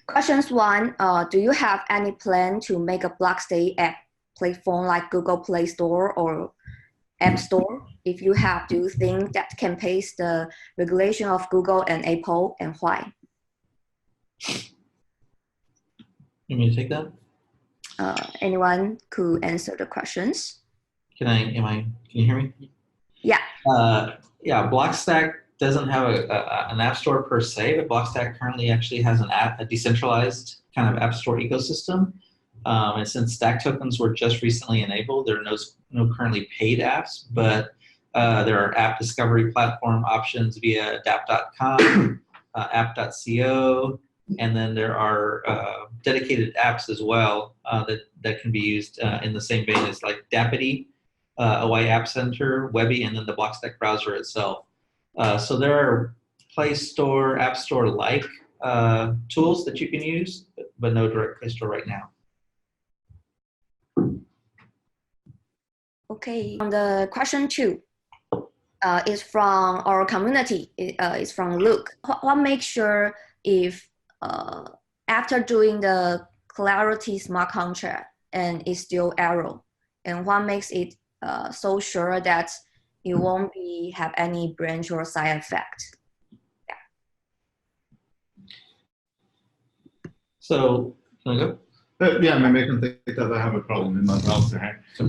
Questions one, do you have any plan to make a Blockstack app platform like Google Play Store or App Store? If you have, do you think that can pass the regulation of Google and Apple, and why? You want me to take that? Anyone could answer the questions. Can you hear me? Yeah. Yeah, Blockstack doesn't have an app store per se, but Blockstack currently actually has a decentralized kind of app store ecosystem. And since stack tokens were just recently enabled, there are no currently paid apps, but there are app discovery platform options via dapp.com, app.co, and then there are dedicated apps as well that can be used in the same vein as like Dappity, OI App Center, Webby, and then the Blockstack browser itself. So there are Play Store, App Store-like tools that you can use, but no direct Play Store right now. Okay, the question two is from our community. It's from Luke. What makes sure if after doing the Clarity smart contract and it's still error, and what makes it so sure that it won't have any branch or side effect? Yeah. So, can I go? Yeah, maybe I can take that. I have a problem in my browser here. The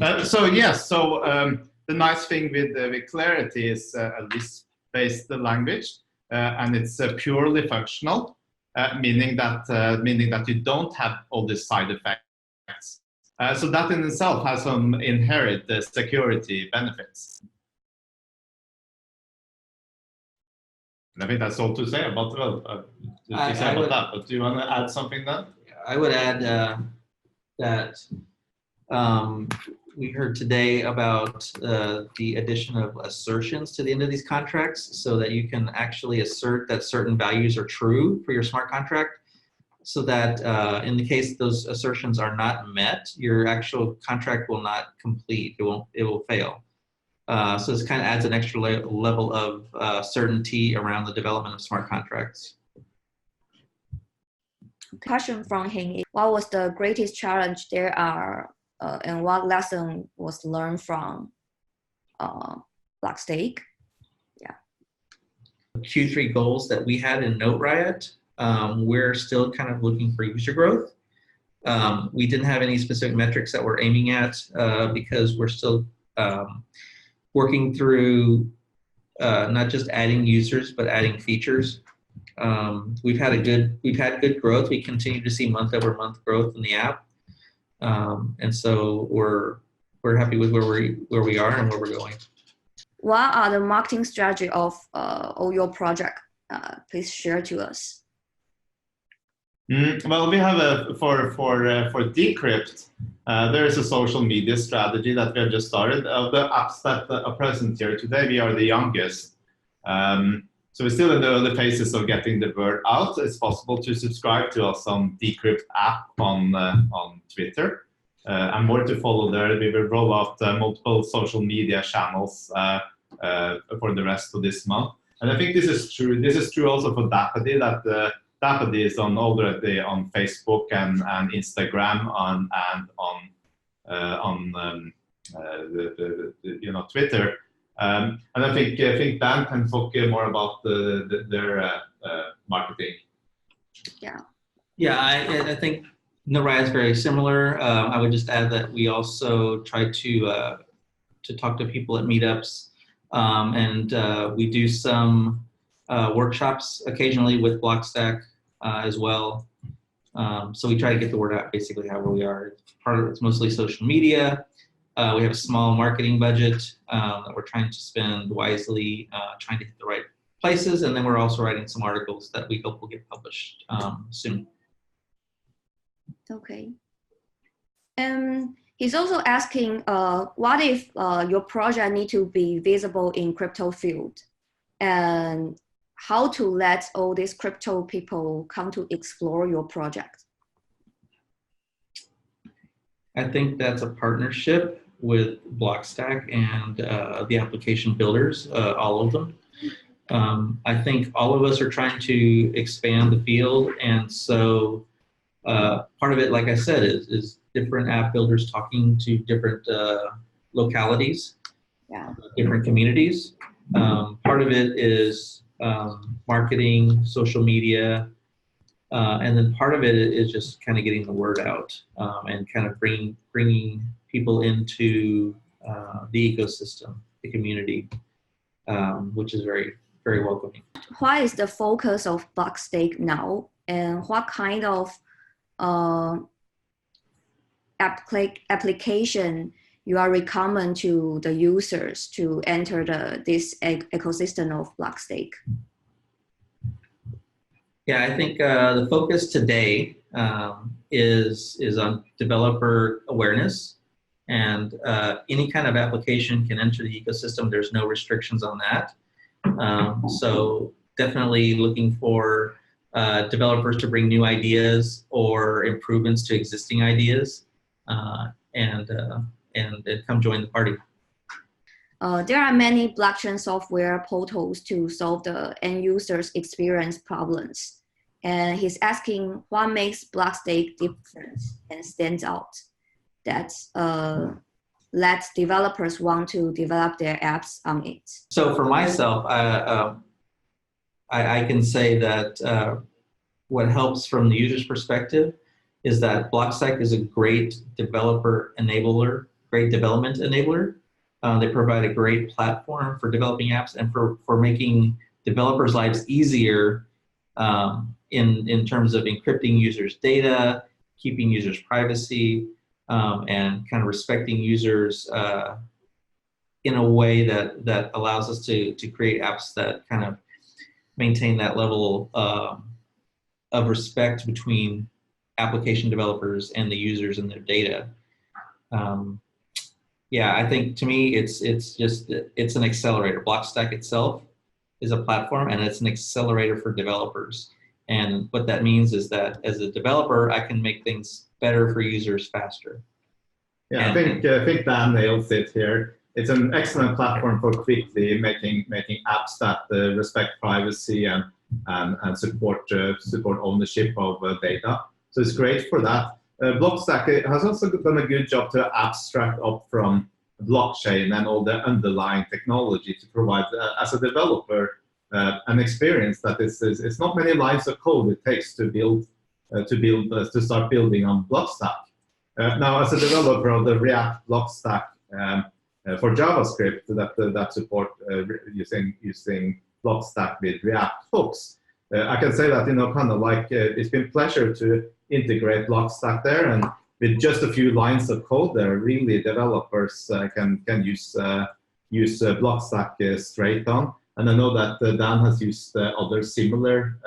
nice thing with Clarity is a list-based language, and it's purely functional, meaning that you don't have all these side effects. So that in itself has some inherent security benefits. And I think that's all to say about that. But do you want to add something then? I would add that we heard today about the addition of assertions to the end of these contracts so that you can actually assert that certain values are true for your smart contract, so that in the case those assertions are not met, your actual contract will not complete. It will fail. So this kind of adds an extra level of certainty around the development of smart contracts. Question from him: what was the greatest challenge there are, and what lesson was learned from Blockstack? Yeah. Q3 goals that we had in NoteRiot, we're still kind of looking for user growth. We didn't have any specific metrics that we're aiming at because we're still working through not just adding users but adding features. We've had good growth. We continue to see month-over-month growth in the app, and so we're happy with where we are and where we're going. What are the marketing strategy of all your project? Please share to us. Well, we have for dCrypt, there is a social media strategy that we have just started. Of the apps that are present here today, we are the youngest. So we're still in the early phases of getting the word out. It's possible to subscribe to us on dCrypt app on Twitter. And more to follow there. We will roll out multiple social media channels for the rest of this month. And I think this is true. This is true also for Dappity, that Dappity is already on Facebook and Instagram and on Twitter. And I think Dan can talk more about their marketing. Yeah, I think NoteRiot is very similar. I would just add that we also try to talk to people at meetups, and we do some workshops occasionally with Blockstack as well. So we try to get the word out basically however we are. Part of it's mostly social media. We have a small marketing budget that we're trying to spend wisely, trying to hit the right places, and then we're also writing some articles that we hope will get published soon. Okay. He's also asking, what if your project need to be visible in crypto field, and how to let all these crypto people come to explore your project? I think that's a partnership with Blockstack and the application builders, all of them. I think all of us are trying to expand the field, and so part of it, like I said, is different app builders talking to different localities, different communities. Part of it is marketing, social media, and then part of it is just kind of getting the word out and kind of bringing people into the ecosystem, the community, which is very, very welcoming. What is the focus of Blockstack now, and what kind of application you are recommend to the users to enter this ecosystem of Blockstack? Yeah, I think the focus today is on developer awareness, and any kind of application can enter the ecosystem. There's no restrictions on that. So definitely looking for developers to bring new ideas or improvements to existing ideas, and come join the party. There are many blockchain software portals to solve the end users experience problems. And he's asking what makes Blockstack different and stands out that lets developers want to develop their apps on it. So for myself, I can say that what helps from the user's perspective is that Blockstack is a great developer enabler, great development enabler. They provide a great platform for developing apps and for making developers' lives easier in terms of encrypting users' data, keeping users' privacy, and kind of respecting users in a way that allows us to create apps that kind of maintain that level of respect between application developers and the users and their data. Yeah, I think to me it's an accelerator. Blockstack itself is a platform, and it's an accelerator for developers. And what that means is that as a developer, I can make things better for users faster. Yeah, I think Dan nails it here. It's an excellent platform for quickly making apps that respect privacy and support ownership of data. So it's great for that. Blockstack has also done a good job to abstract up from blockchain and all the underlying technology to provide, as a developer, an experience that it's not many lines of code it takes to start building on Blockstack. Now, as a developer of the React Blockstack for JavaScript that support using Blockstack with React hooks, I can say that kind of like it's been a pleasure to integrate Blockstack there, and with just a few lines of code there, really developers can use Blockstack straight on. And I know that Dan has used other similar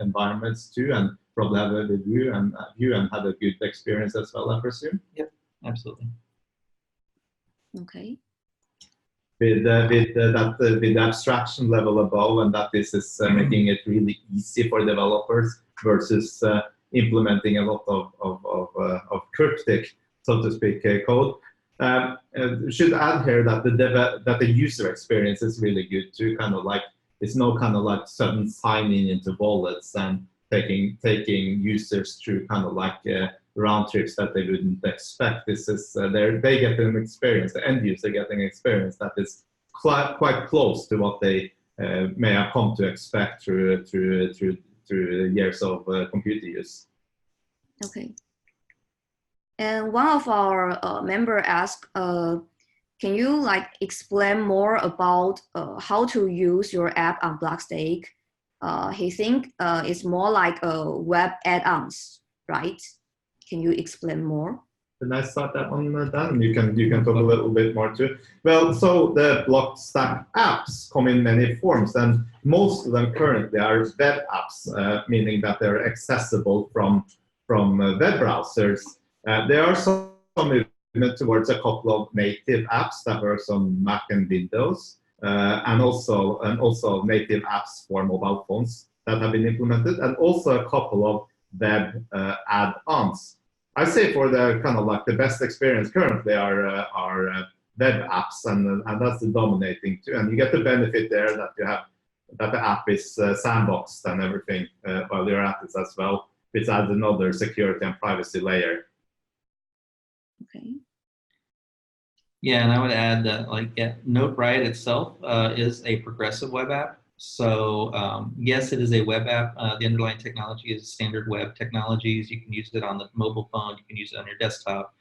environments too, and probably have a view and had a good experience as well, I presume. Yep, absolutely. Okay. With the abstraction level above, and that this is making it really easy for developers versus implementing a lot of cryptic, so to speak, code. Should add here that the user experience is really good too. Kind of like it's no kind of like sudden signing into wallets and taking users through kind of like round trips that they wouldn't expect. This is they get an experience, the end user getting an experience that is quite close to what they may have come to expect through years of computer use. Okay. And one of our member asked, can you like explain more about how to use your app on Blockstack? He think it's more like a web add-ons, right? Can you explain more? Can I start that one, Dan? You can talk a little bit more too. Well, so the Blockstack apps come in many forms, and most of them currently are web apps, meaning that they're accessible from web browsers. There are some movement towards a couple of native apps that work on Mac and Windows, and also native apps for mobile phones that have been implemented, and also a couple of web add-ons. I say for the kind of like the best experience currently are web apps, and that's the dominating too. And you get the benefit there that you have that the app is sandboxed and everything while you're at it as well, which adds another security and privacy layer. Okay. Yeah, and I would add that NoteRiot itself is a progressive web app. So yes, it is a web app. The underlying technology is standard web technologies. You can use it on the mobile phone. You can use it on your desktop,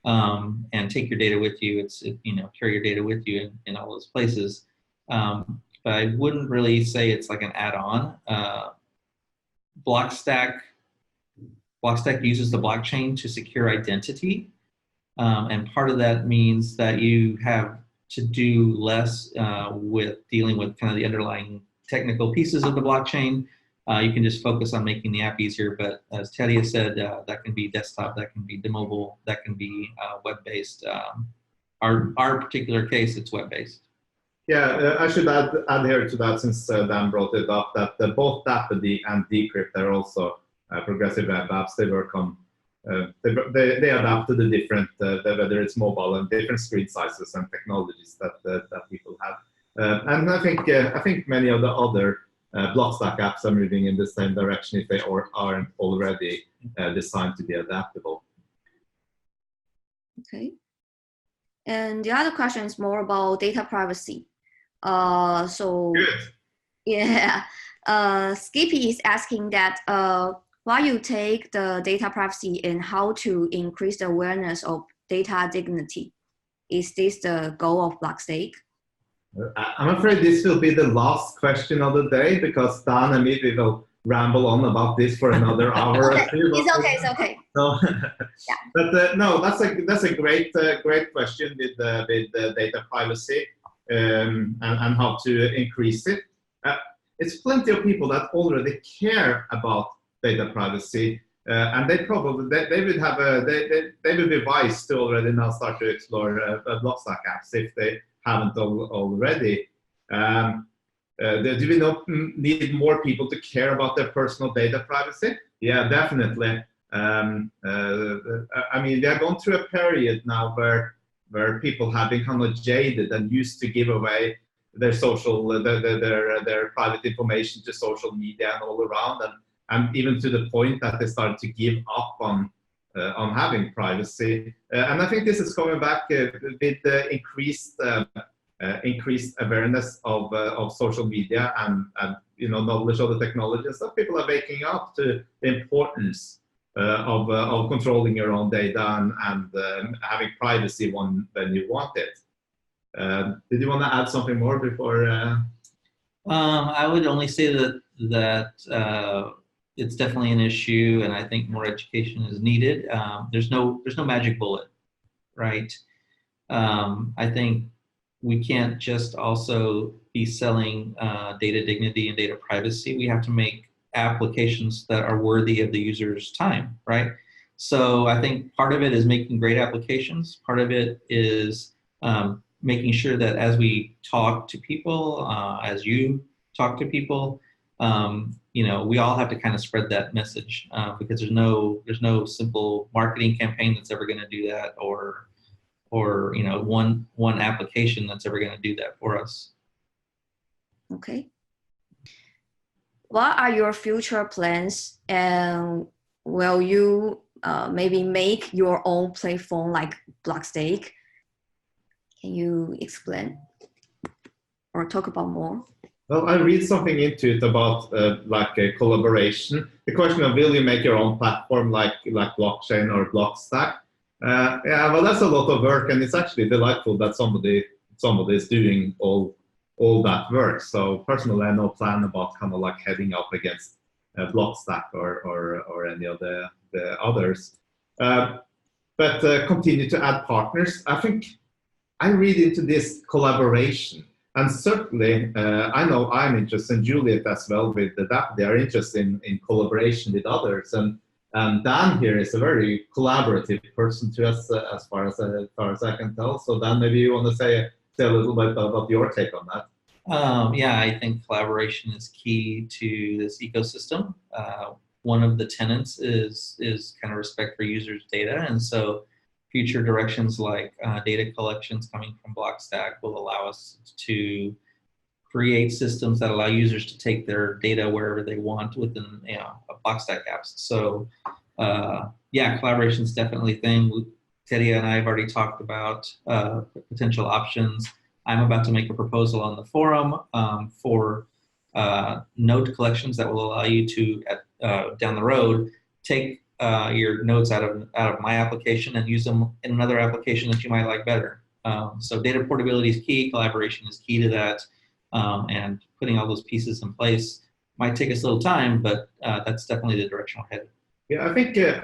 and take your data with you. Carry your data with you in all those places. But I wouldn't really say it's like an add-on. Blockstack uses the blockchain to secure identity. And part of that means that you have to do less with dealing with kind of the underlying technical pieces of the blockchain. You can just focus on making the app easier. But as Teddy has said, that can be desktop, that can be mobile, that can be web-based. Our particular case, it's web-based. Yeah, I should add here to that, since Dan brought it up, that both Dappity and dCrypt are also progressive web apps. They work on they adapt to the different, whether it's mobile and different screen sizes and technologies that people have. And I think many of the other Blockstack apps are moving in the same direction if they aren't already designed to be adaptable. Okay. And the other question is more about data privacy. So Good. yeah, Skippy is asking that why you take the data privacy and how to increase the awareness of data dignity. Is this the goal of Blockstack? I'm afraid this will be the last question of the day, because Dan and me will ramble on about this for another hour Okay. or two. It's okay. No, Yeah. But no, that's a great question with data privacy and how to increase it. It's plenty of people that already care about data privacy, and they would be wise to already now start to explore Blockstack apps if they haven't already. Do we not need more people to care about their personal data privacy? Yeah, definitely. I mean, we are going through a period now where people have been kind of jaded and used to give away their their private information to social media and all around, and even to the point that they started to give up on having privacy. And I think this is coming back with the increased awareness of social media and knowledge of the technologies. That people are waking up to the importance of controlling your own data and having privacy when you want it. Did you want to add something more before? I would only say that it's definitely an issue, and I think more education is needed. There's no magic bullet, right? I think we can't just also be selling data dignity and data privacy. We have to make applications that are worthy of the user's time, right? So I think part of it is making great applications. Part of it is making sure that as we talk to people, as you talk to people, we all have to kind of spread that message because there's no simple marketing campaign that's ever going to do that, or one application that's ever going to do that for us. Okay. What are your future plans, and will you maybe make your own platform like Blockstack? Can you explain or talk about more? Well, I read something into it about like a collaboration. The question of will you make your own platform like blockchain or Blockstack? Yeah, well, that's a lot of work, and it's actually delightful that somebody is doing all that work. So personally, I have no plan about kind of like heading up against Blockstack or any of the others. But continue to add partners. I think I read into this collaboration, and certainly I know I'm interested in Juliet as well with the Dapp. They are interested in collaboration with others, and Dan here is a very collaborative person to us as far as I can tell. So Dan, maybe you want to say a little bit about your take on that. Yeah, I think collaboration is key to this ecosystem. One of the tenets is kind of respect for users' data, and so future directions like data collections coming from Blockstack will allow us to create systems that allow users to take their data wherever they want within a Blockstack apps. So yeah, collaboration is definitely a thing. Teddy and I have already talked about potential options. I'm about to make a proposal on the forum for note collections that will allow you to, down the road, take your notes out of my application and use them in another application that you might like better. So data portability is key, collaboration is key to that, and putting all those pieces in place might take us a little time, but that's definitely the direction we're headed. Yeah,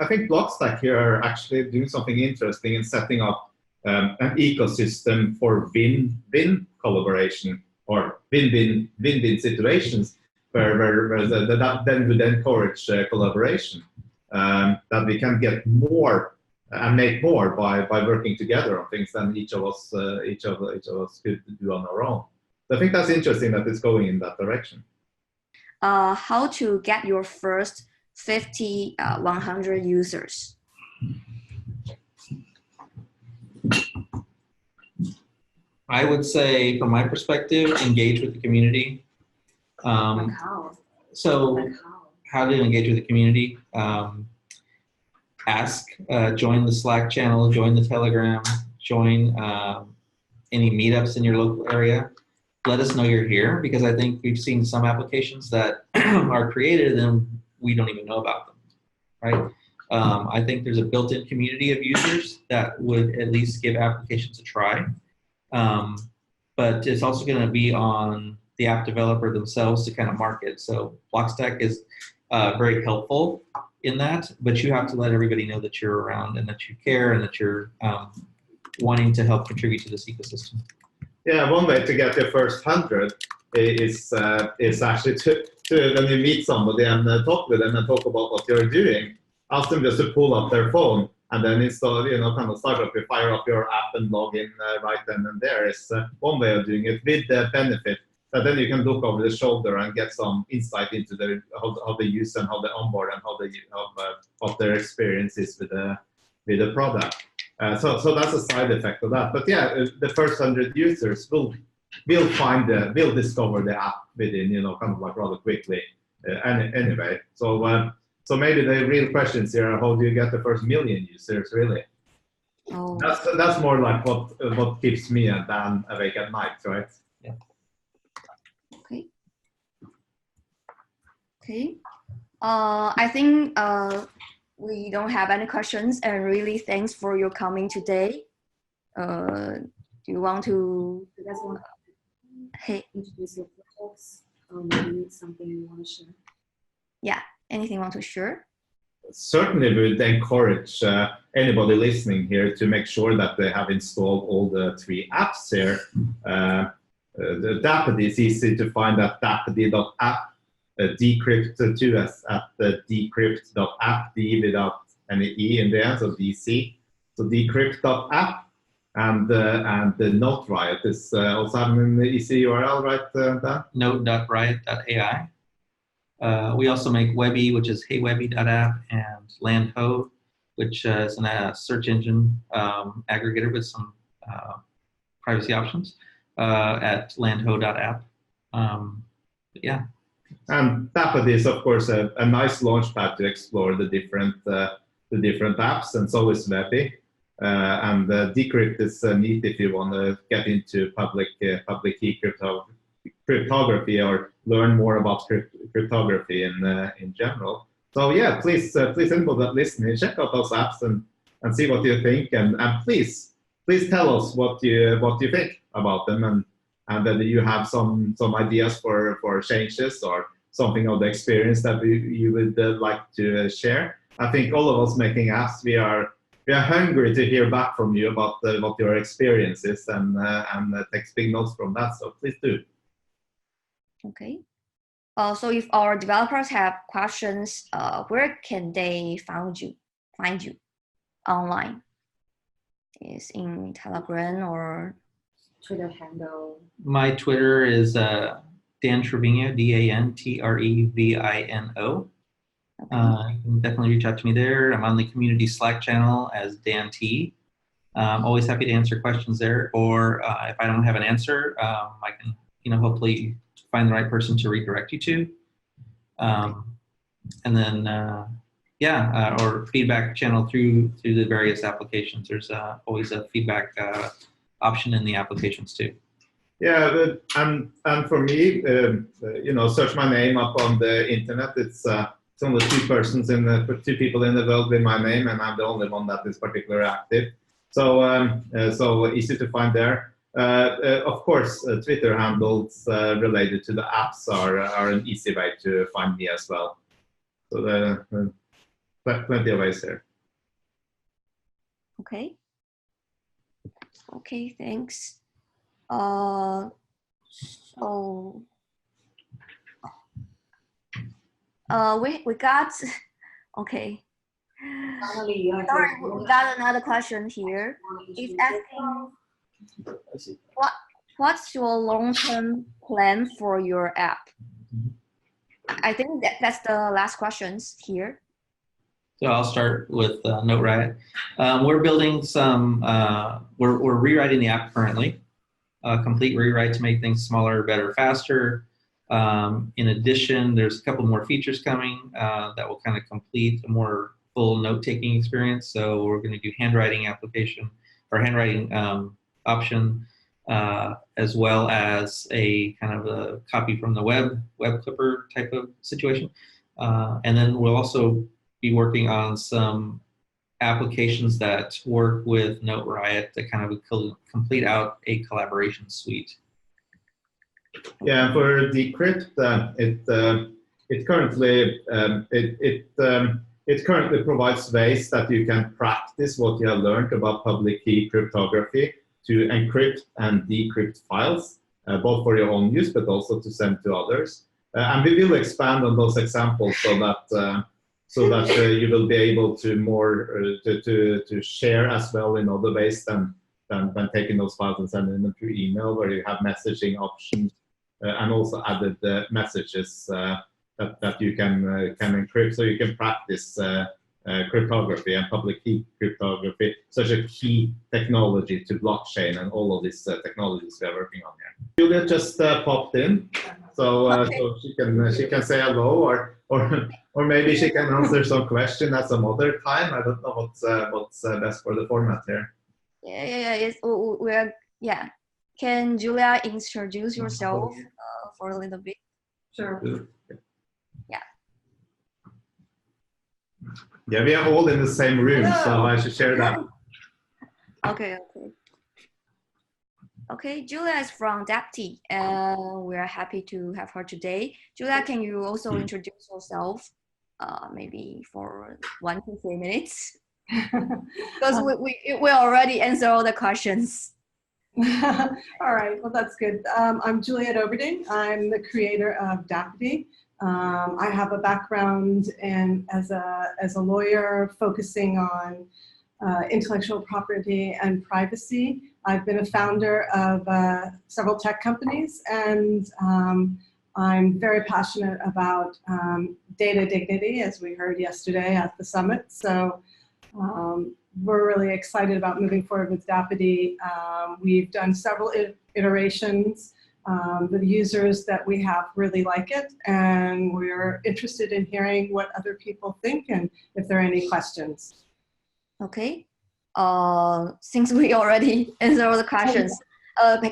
I think Blockstack here are actually doing something interesting in setting up an ecosystem for win-win collaboration or win-win situations where that then would encourage collaboration. That we can get more and make more by working together on things than each of us could do on our own. So I think that's interesting that it's going in that direction. How to get your first 50, 100 users? I would say, from my perspective, engage with the community. So how to engage with the community? Ask, join the Slack channel, join the Telegram, join any meetups in your local area. Let us know you're here, because I think we've seen some applications that are created and we don't even know about them, right? I think there's a built-in community of users that would at least give applications a try. But it's also going to be on the app developer themselves to kind of market. So Blockstack is very helpful in that, but you have to let everybody know that you're around and that you care and that you're wanting to help contribute to this ecosystem. Yeah, one way to get your first 100 is actually to when you meet somebody and talk with them and talk about what you're doing, ask them just to pull up their phone and then install, kind of start up, you fire up your app and log in right then and there is one way of doing it, with the benefit that then you can look over the shoulder and get some insight into how they use and how they onboard and what their experience is with the product. So that's a side effect of that. But yeah, the first 100 users will discover the app within, kind of like rather quickly. Anyway, so maybe the real questions here are, how do you get the first 1 million users, really? Oh. That's more like what keeps me and Dan awake at night, right? Yeah. Okay. I think we don't have any questions, and really thanks for your coming today. Do you guys want to introduce your projects? Maybe something you want to share? Yeah, anything you want to share? Certainly would encourage anybody listening here to make sure that they have installed all the 3 apps here. The Dappity is easy to find at dappity.app. dCrypt too at the dCrypt.app, D without any E in the end, so DC. So dCrypt.app, and the NoteRiot is also having an easy URL, right, Dan? Note.riot.ai. We also make Webby, which is heywebby.app, and Landho, which is a search engine aggregator with some privacy options at landho.app. Yeah. And Dappity is, of course, a nice launchpad to explore the different apps, and so is Webby. And dCrypt is neat if you want to get into public key cryptography or learn more about cryptography in general. So yeah, please anybody that listening, check out those apps and see what you think, and please tell us what you think about them, and whether you have some ideas for changes or something of the experience that you would like to share. I think all of us making apps, we are hungry to hear back from you about what your experience is, and take big notes from that. So please do. Okay. So if our developers have questions, where can they find you online? Is in Telegram or Twitter handle? My Twitter is Dan Trevino, DANTREVINO. Okay. You can definitely reach out to me there. I'm on the community Slack channel as Dan T. I'm always happy to answer questions there, or if I don't have an answer, I can hopefully find the right person to redirect you to. And then, or feedback channel through the various applications. There's always a feedback option in the applications too. Yeah, and for me, search my name up on the internet. It's only two people in the world with my name, and I'm the only one that is particularly active. So easy to find there. Of course, Twitter handles related to the apps are an easy way to find me as well. So there are plenty of ways there. Okay. Okay, thanks. We got okay. Finally, Sorry, we got another question here. It's asking what's your long-term plan for your app? I think that's the last questions here. So I'll start with NoteRiot. We're building some, we're rewriting the app currently, a complete rewrite to make things smaller, better, faster. In addition, there's a couple more features coming that will kind of complete a more full note-taking experience. So we're going to do handwriting application or handwriting option, as well as a kind of a copy from the web clipper type of situation. And then we'll also be working on some applications that work with NoteRiot to kind of complete out a collaboration suite. Yeah, for dCrypt, it currently provides ways that you can practice what you have learned about public key cryptography to encrypt and decrypt files, both for your own use, but also to send to others. And we will expand on those examples so that you will be able to to share as well in other ways than taking those files and sending them through email, where you have messaging options and also added messages that you can encrypt, so you can practice cryptography and public key cryptography, such a key technology to blockchain and all of these technologies we are working on here. Juliet just popped in, so she can say hello, or maybe she can answer some question at some other time. I don't know what's best for the format here. Yeah. Can Julia introduce yourself for a little bit? Sure. Yeah, we are all in the same room, so I should share that. Okay, Julia is from Dappity, and we're happy to have her today. Julia, can you also introduce yourself, maybe for 1 to 3 minutes? Because we already answered all the questions. All right, well, that's good. I'm Juliet Oberding. I'm the creator of Dappity. I have a background as a lawyer focusing on intellectual property and privacy. I've been a founder of several tech companies, and I'm very passionate about data dignity, as we heard yesterday at the summit. So we're really excited about moving forward with Dappity. We've done several iterations. The users that we have really like it, and we're interested in hearing what other people think and if there are any questions. Okay. Since we already answered all the questions,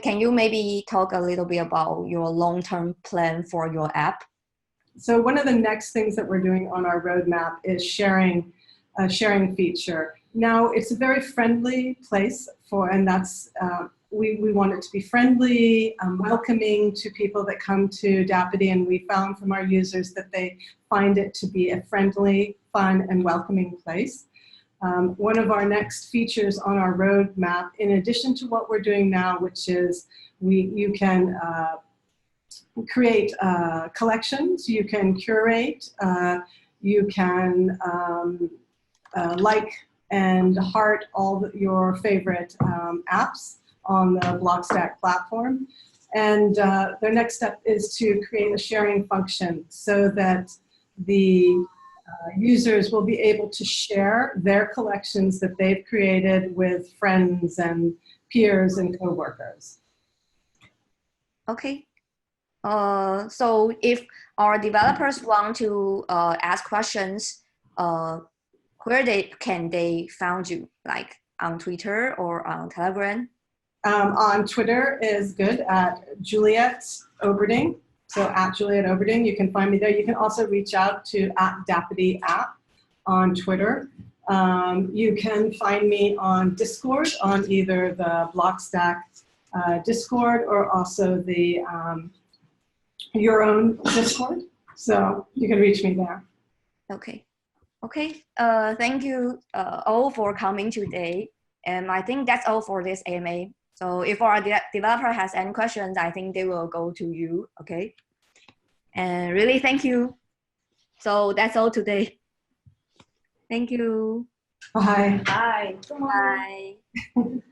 can you maybe talk a little bit about your long-term plan for your app? So one of the next things that we're doing on our roadmap is sharing feature. Now, it's a very friendly place and that's, we want it to be friendly, welcoming to people that come to Dappity, and we found from our users that they find it to be a friendly, fun, and welcoming place. One of our next features on our roadmap, in addition to what we're doing now, which is you can create collections, you can curate, you can like and heart all your favorite apps on the Blockstack platform. And their next step is to create a sharing function so that the users will be able to share their collections that they've created with friends and peers and coworkers. Okay, So if our developers want to ask questions, where can they found you? Like on Twitter or on Telegram? On Twitter is good at Juliet Oberding. So at Juliet Oberding, you can find me there. You can also reach out to at Dappity app on Twitter. You can find me on Discord on either the Blockstack Discord or also the your own Discord. So you can reach me there. Okay. Okay. Thank you all for coming today. And I think that's all for this AMA. So if our developer has any questions, I think they will go to you. Okay. And really thank you. So that's all today. Thank you. Bye. Bye. Bye.